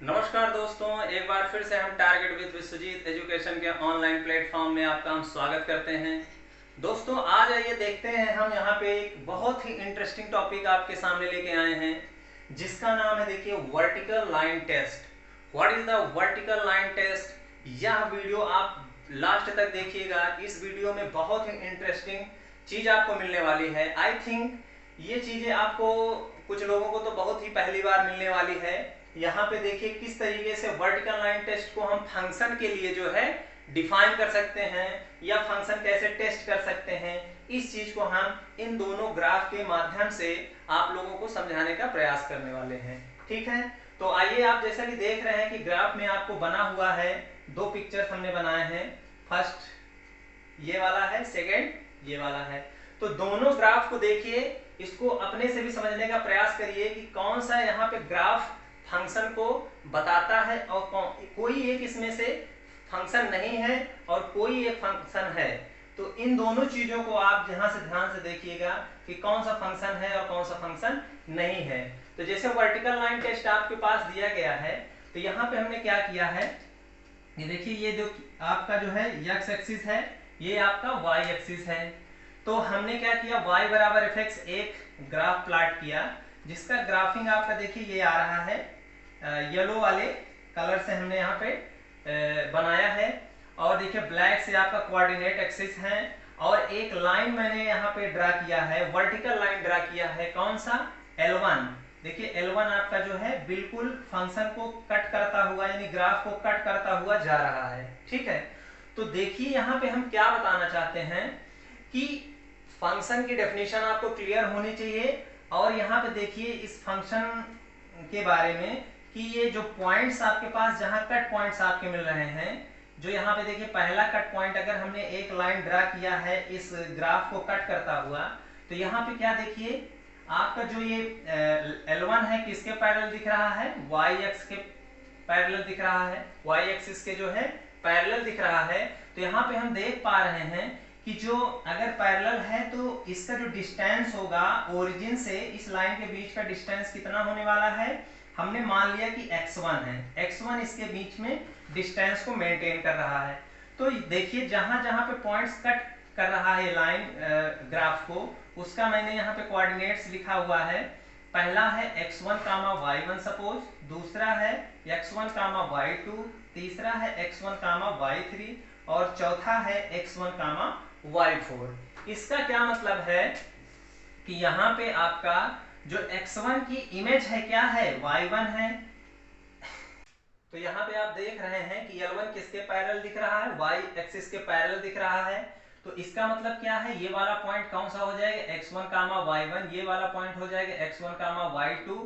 नमस्कार दोस्तों, एक बार फिर से हम टारगेट विद विश्वजीत एजुकेशन के ऑनलाइन प्लेटफॉर्म में आपका हम स्वागत करते हैं। दोस्तों, आज आइए देखते हैं, हम यहाँ पे एक बहुत ही इंटरेस्टिंग टॉपिक आपके सामने लेके आए हैं जिसका नाम है, देखिए, vertical line test. What is the vertical line test? यह वीडियो आप लास्ट तक देखिएगा। इस वीडियो में बहुत ही इंटरेस्टिंग चीज आपको मिलने वाली है। आई थिंक ये चीजें आपको, कुछ लोगों को तो बहुत ही पहली बार मिलने वाली है। यहाँ पे देखिए किस तरीके से वर्टिकल लाइन टेस्ट को हम फंक्शन के लिए जो है डिफाइन कर सकते हैं या फंक्शन कैसे टेस्ट कर सकते हैं। इस चीज को हम इन दोनों ग्राफ के माध्यम से आप लोगों को समझाने का प्रयास करने वाले हैं। ठीक है, तो आइए, आप जैसा कि देख रहे हैं कि ग्राफ में आपको बना हुआ है, दो पिक्चर्स हमने बनाए हैं। फर्स्ट ये वाला है, सेकेंड ये वाला है। तो दोनों ग्राफ को देखिए, इसको अपने से भी समझने का प्रयास करिए कि कौन सा यहाँ पे ग्राफ फंक्शन को बताता है और कोई एक इसमें से फंक्शन नहीं है और कोई एक फंक्शन है। तो इन दोनों चीजों को आप यहां से ध्यान से देखिएगा कि कौन सा फंक्शन है और कौन सा फंक्शन नहीं है। तो जैसे वर्टिकल लाइन टेस्ट आपके पास दिया गया है, तो यहाँ पे हमने क्या किया है, ये देखिए, ये जो आपका जो है x एक्सिस है, ये आपका y एक्सिस है। तो हमने क्या किया, y बराबर fx एक ग्राफ प्लॉट किया जिसका ग्राफिंग आपका देखिए ये आ रहा है, येलो वाले कलर से हमने यहाँ पे बनाया है। और देखिए ब्लैक से आपका कोऑर्डिनेट एक्सिस है और एक लाइन मैंने यहाँ पे ड्रा किया है, वर्टिकल लाइन ड्रा किया है। कौन सा? L1। देखिए L1 आपका जो है बिल्कुल फंक्शन को कट करता हुआ, यानी ग्राफ को कट करता हुआ जा रहा है। ठीक है, तो देखिए यहाँ पे हम क्या बताना चाहते हैं कि फंक्शन की डेफिनेशन आपको क्लियर होनी चाहिए। और यहाँ पे देखिए इस फंक्शन के बारे में कि ये जो पॉइंट्स आपके पास, जहां कट पॉइंट्स आपके मिल रहे हैं, जो यहाँ पे देखिए पहला कट पॉइंट अगर हमने एक लाइन ड्रा किया है इस ग्राफ को कट करता हुआ, तो यहाँ पे क्या देखिए, आपका जो ये L1 है किसके पैरेलल दिख रहा है? y एक्स के पैरेलल दिख रहा है, y एक्सिस के जो है पैरेलल दिख रहा है। तो यहाँ पे हम देख पा रहे हैं कि जो अगर पैरेलल है तो इसका जो डिस्टेंस होगा ओरिजिन से इस लाइन के बीच का डिस्टेंस कितना होने वाला है, हमने मान लिया कि x1 है। x1 इसके बीच में डिस्टेंस को मेंटेन कर रहा है। तो देखिए जहां जहां पे पॉइंट्स कट कर रहा है लाइन ग्राफ को, उसका मैंने यहाँ पे कोऑर्डिनेट्स लिखा हुआ है। पहला है x1 कामा y1 सपोज, दूसरा है x1 कामा y2, तीसरा है x1 कामा y3 और चौथा है x1 कामा y4। इसका क्या मतलब है कि यहाँ पे आपका जो x1 की इमेज है क्या है, y1 है। तो यहाँ पे आप देख रहे हैं कि L1 किसके पैरेलल दिख रहा है, y एक्सिस के पैरेलल दिख रहा है। तो इसका मतलब क्या है, ये वाला पॉइंट कौन सा हो जाएगा, x1 कामा y1, ये वाला पॉइंट हो जाएगा x1 कामा y2,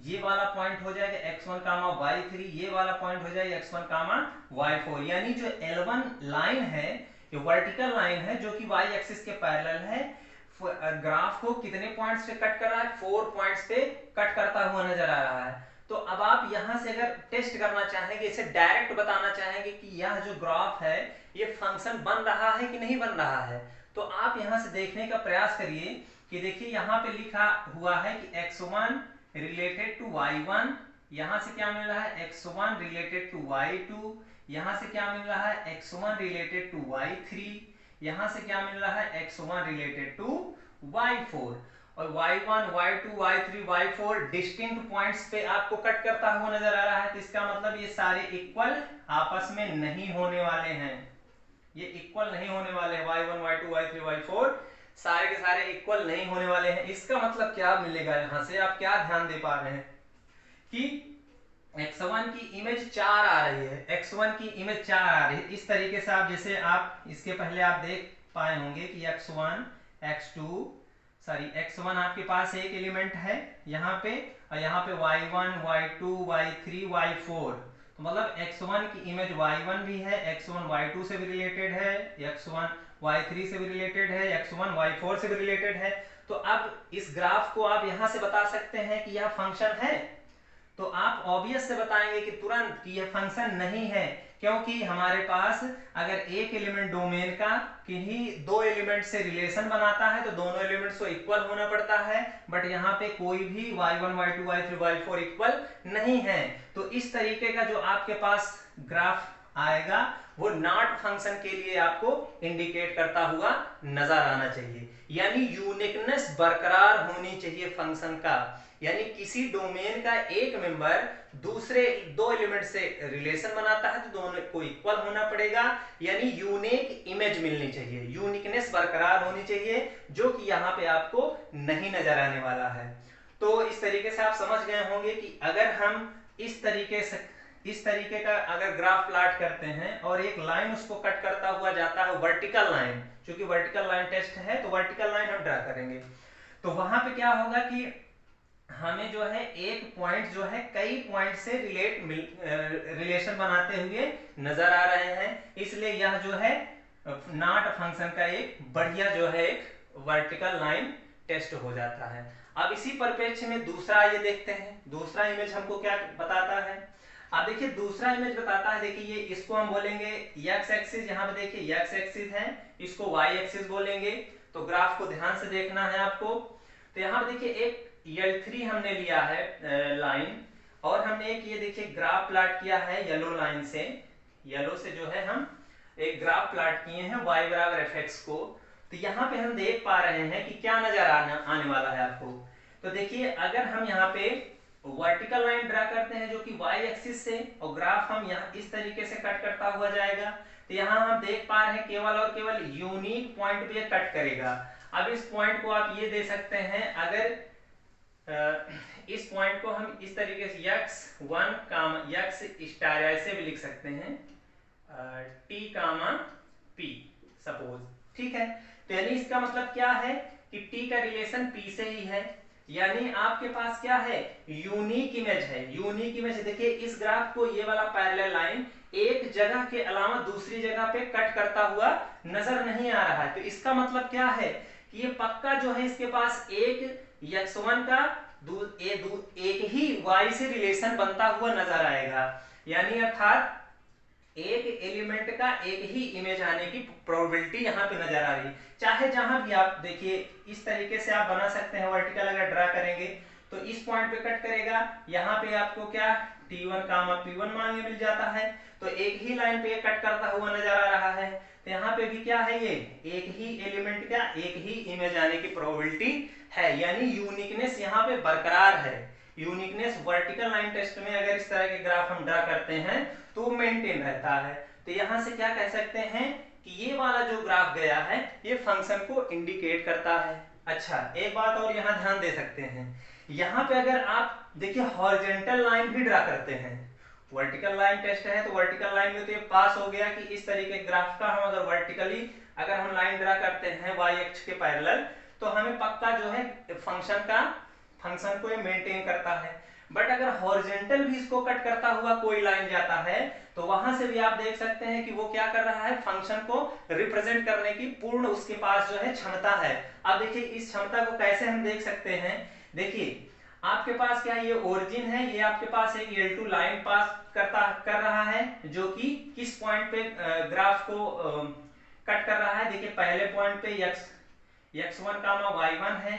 ये वाला पॉइंट हो जाएगा x1 कामा y3, ये वाला पॉइंट हो जाएगा x1 कामा y4। यानी जो L1 लाइन है, ये वर्टिकल लाइन है जो कि y एक्सिस के पैरेलल है, ग्राफ को कितने पॉइंट्स पे कट कर रहा है, 4 पॉइंट्स पे कट करता हुआ नजर आ रहा है। तो अब आप यहां से अगर टेस्ट करना चाहेंगे, इसे डायरेक्ट बताना चाहेंगे कि यह जो ग्राफ है ये फंक्शन बन रहा है कि नहीं बन रहा है, तो आप यहां से देखने का प्रयास करिए कि देखिए यहाँ पे लिखा हुआ है कि x1 रिलेटेड टू y1, यहां से क्या मिल रहा है, x1 रिलेटेड टू y2, यहां से क्या मिल रहा है, x1 रिलेटेड टू y3, यहां से क्या मिल रहा है, x1 रिलेटेड टू y4। और y1, y2, y3, y4 distinct points पे आपको कट करता हुआ नजर आ रहा है। तो इसका मतलब ये सारे इक्वल आपस में नहीं होने वाले हैं, ये इक्वल नहीं होने वाले हैं। y1, y2, y3, y4 सारे के सारे इक्वल नहीं होने वाले हैं। इसका मतलब क्या मिलेगा, यहां से आप क्या ध्यान दे पा रहे हैं कि x1 की इमेज 4 आ रही है, x1 की इमेज 4 आ रही है। इस तरीके से आप, जैसे आप इसके पहले आप देख पाए होंगे कि x1, x2 सॉरी x1 आपके पास एक एलिमेंट है यहाँ पे, और यहाँ पे y1, y2, y3, y4। तो मतलब x1 की इमेज y1 भी है, x1 y2 से भी रिलेटेड है, x1 y3 से भी रिलेटेड है, x1 y4 से भी रिलेटेड है। तो अब इस ग्राफ को आप यहाँ से बता सकते हैं कि यह फंक्शन है। तो आप ऑब्वियस से बताएंगे कि तुरंत कि यह फंक्शन नहीं है, क्योंकि हमारे पास अगर एक एलिमेंट डोमेन का किन्हीं दो एलिमेंट से रिलेशन बनाता है तो दोनों एलिमेंट्स को इक्वल होना पड़ता है, बट यहाँ पे कोई भी y1 y2 y3 y4 equal नहीं है। तो इस तरीके का जो आपके पास ग्राफ आएगा वो नॉट फंक्शन के लिए आपको इंडिकेट करता हुआ नजर आना चाहिए, यानी यूनिकनेस बरकरार होनी चाहिए फंक्शन का, यानी किसी डोमेन का एक मेंबर दूसरे दो एलिमेंट से रिलेशन बनाता है तो दोनों को इक्वल होना पड़ेगा, यानी यूनिक इमेज मिलनी चाहिए, यूनिकनेस बरकरार होनी चाहिए, जो कि यहाँ पे आपको नहीं नजर आने वाला है। तो इस तरीके से आप समझ गए होंगे कि अगर हम इस तरीके का अगर ग्राफ प्लॉट करते हैं और एक लाइन उसको कट करता हुआ जाता है, वर्टिकल लाइन, क्योंकि वर्टिकल लाइन टेस्ट है तो वर्टिकल लाइन हम ड्रा करेंगे, तो वहां पे क्या होगा कि हमें जो है एक पॉइंट जो है कई पॉइंट से रिलेशन बनाते हुए नजर आ रहे हैं, इसलिए यह जो है नॉट फंक्शन का एक बढ़िया जो है एक वर्टिकल लाइन टेस्ट हो जाता है। अब इसी परिप्रेक्ष्य में दूसरा ये देखते हैं, दूसरा इमेज हमको क्या बताता है। अब देखिए दूसरा इमेज बताता है, देखिए ये इसको हम बोलेंगे x एक्सिस, यहाँ पे देखिए x एक्सिस है, इसको y एक्सिस बोलेंगे। तो ग्राफ को ध्यान से देखना है आपको। तो यहाँ पे देखिए एक L3 हमने लिया है लाइन, और हमने एक ये देखिए ग्राफ प्लॉट किया है येलो लाइन से, येलो से जो है हम एक ग्राफ प्लॉट किए हैं y बराबर fx को। तो यहाँ पे हम देख पा रहे हैं कि क्या नजर आने वाला है आपको। तो देखिए अगर हम यहाँ पे वर्टिकल लाइन ड्रा करते हैं जो कि y एक्सिस से, और ग्राफ हम यहाँ इस तरीके से कट करता हुआ जाएगा, तो यहाँ हम देख पा रहे हैं केवल और केवल यूनिक पॉइंट पे कट करेगा। अब इस पॉइंट को आप ये दे सकते हैं, अगर इस पॉइंट को हम इस तरीके से x1 x स्टार ऐसे भी लिख सकते हैं, t p सपोज, ठीक है। तो यानी इसका मतलब क्या है कि t का रिलेशन p से ही है, यानी आपके पास क्या है, यूनिक इमेज है, यूनिक इमेज। देखिए इस ग्राफ को ये वाला पैरेलल लाइन एक जगह के अलावा दूसरी जगह पे कट करता हुआ नजर नहीं आ रहा है, तो इसका मतलब क्या है कि ये पक्का जो है इसके पास एक x1 का एक ही y से रिलेशन बनता हुआ नजर आएगा, यानी अर्थात एक एलिमेंट का एक ही इमेज आने की प्रोबेबिलिटी यहाँ पे नजर आ रही है। चाहे जहां भी आप देखिए इस तरीके से आप बना सकते हैं, वर्टिकल अगर ड्रा करेंगे तो इस पॉइंट पे कट करेगा, यहाँ पे आपको क्या t1 p1 मान मिल जाता है, तो एक ही लाइन पे कट करता हुआ नजर आ रहा है। तो यहाँ पे भी क्या है, ये एक ही एलिमेंट का एक ही इमेज आने की प्रोबेबिलिटी है, यानी यूनिकनेस यहाँ पे बरकरार है। यूनिकनेस वर्टिकल लाइन टेस्ट में अगर इस तरह के ग्राफ हम ड्रा करते हैं तो मेंटेन रहता है। तो यहां से क्या कह सकते हैं कि ये वाला जो ग्राफ गया है ये फंक्शन को इंडिकेट करता है। अच्छा एक बात और यहां ध्यान दे सकते हैं, यहां पे अगर आप देखिए हॉरिजॉन्टल लाइन भी ड्रा करते हैं, वर्टिकल लाइन टेस्ट है तो वर्टिकल लाइन में तो ये पास हो गया कि इस तरीके ग्राफ का हम अगर वर्टिकली अगर हम लाइन ड्रा करते हैं y अक्ष के पैरेलल, तो हमें पक्का जो है फंक्शन को ये मेंटेन करता है। बट अगर हॉरिजॉन्टल भी इसको कट करता हुआ कोई लाइन जाता है तो वहां से भी आप देख सकते हैं कि वो क्या कर रहा है, फंक्शन को रिप्रेजेंट करने की पूर्ण उसके पास जो है क्षमता है। अब देखिए इस क्षमता को कैसे हम देख सकते हैं, देखिए आपके पास क्या है, ये ओरिजिन है, ये आपके पास एक L2 लाइन पास कर रहा है जो कि किस पॉइंट पे ग्राफ को कट कर रहा है। देखिए पहले पॉइंट पे x1 y1 है,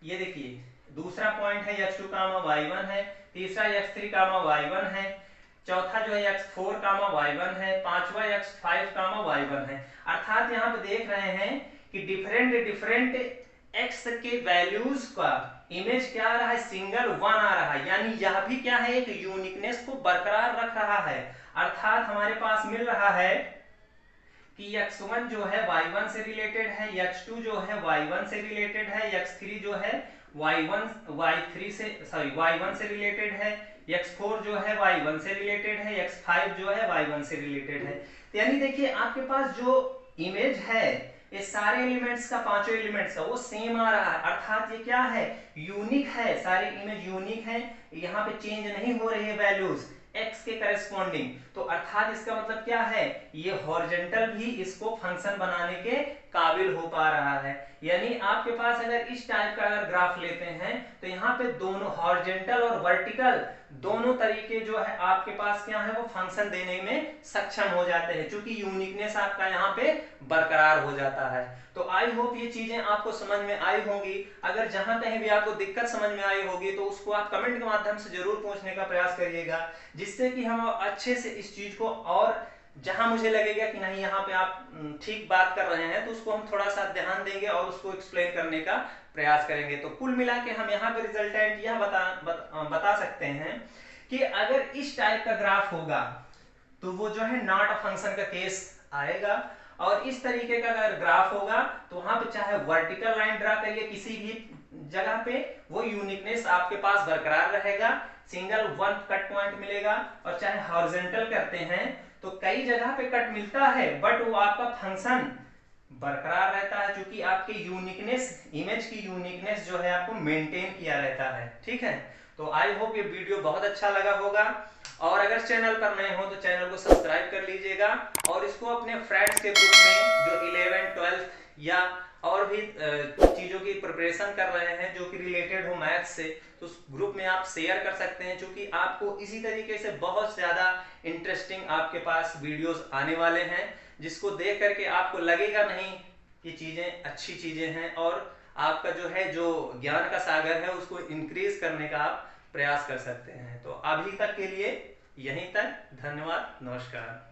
ये देखिए दूसरा पॉइंट है x2 y1 है, तीसरा x3 y1 है, चौथा जो है x4 y1 है, पांचवा x5 y1 है। अर्थात यहाँ पे देख रहे हैं कि डिफरेंट x के वैल्यूज का इमेज क्या आ रहा है, सिंगल 1 आ रहा है, यानी यह भी क्या है, एक यूनिकनेस को बरकरार रख रहा है। अर्थात हमारे पास मिल रहा है कि x1 जो है y1 से रिलेटेड है, x2 जो है y1 से रिलेटेड है, x3 जो है y1 से रिलेटेड है, x4 जो है y1 से रिलेटेड है, x5 जो है y1 से रिलेटेड है। तो यानी देखिए आपके पास जो इमेज है ये सारे एलिमेंट्स का, पांचों एलिमेंट्स का वो सेम आ रहा है, अर्थात ये क्या है, यूनिक है, सारी इमेज यूनिक है, यहाँ पे चेंज नहीं हो रही है वैल्यूज x के करस्पॉन्डिंग। तो अर्थात इसका मतलब क्या है, ये हॉरिजॉन्टल भी इसको फंक्शन बनाने के काबिल हो पा रहा है। यानी आपके पास अगर इस टाइप का अगर ग्राफ लेते हैं तो यहाँ पे दोनों हॉरिजॉन्टल और वर्टिकल दोनों तरीके जो है आपके पास क्या है वो फंक्शन देने में सक्षम हो जाते हैं, क्योंकि यूनिकनेस आपका यहाँ पे बरकरार हो जाता है। तो आई होप ये चीजें आपको समझ में आई होंगी। अगर जहां कहीं भी आपको दिक्कत समझ में आई होगी तो उसको आप कमेंट के माध्यम से जरूर पूछने का प्रयास करिएगा, जिससे कि हम अच्छे से इस चीज को, और जहां मुझे लगेगा कि नहीं यहाँ पे आप ठीक बात कर रहे हैं तो उसको हम थोड़ा सा ध्यान देंगे और उसको एक्सप्लेन करने का प्रयास करेंगे। तो कुल मिला के हम यहाँ पे रिजल्टेंट यह बता सकते हैं कि अगर इस टाइप का ग्राफ होगा तो वो जो है नॉट अ फंक्शन का केस आएगा, और इस तरीके का अगर ग्राफ होगा तो वहां पे चाहे वर्टिकल लाइन ड्रा करिए किसी भी जगह पे, वो यूनिकनेस आपके पास बरकरार रहेगा, सिंगल वन कट पॉइंट मिलेगा। और चाहे हॉरिजॉन्टल करते हैं तो कई जगह पे कट मिलता है बट वो आपका फंक्शन बरकरार रहता है, क्योंकि आपके यूनिकनेस, इमेज की यूनिकनेस जो है आपको मेंटेन किया रहता है। ठीक है, तो आई होप ये वीडियो बहुत अच्छा लगा होगा, और अगर चैनल पर नए हो तो चैनल को सब्सक्राइब कर लीजिएगा, और इसको अपने फ्रेंड्स के ग्रुप में जो 11th 12th या और भी चीजों की प्रिपरेशन कर रहे हैं जो कि रिलेटेड हो मैथ से, तो उस ग्रुप में आप शेयर कर सकते हैं, क्योंकि आपको इसी तरीके से बहुत ज्यादा इंटरेस्टिंग आपके पास वीडियोस आने वाले हैं, जिसको देख करके आपको लगेगा नहीं कि चीजें अच्छी चीजें हैं, और आपका जो है जो ज्ञान का सागर है उसको इंक्रीज करने का आप प्रयास कर सकते हैं। तो अभी तक के लिए यहीं तक, धन्यवाद, नमस्कार।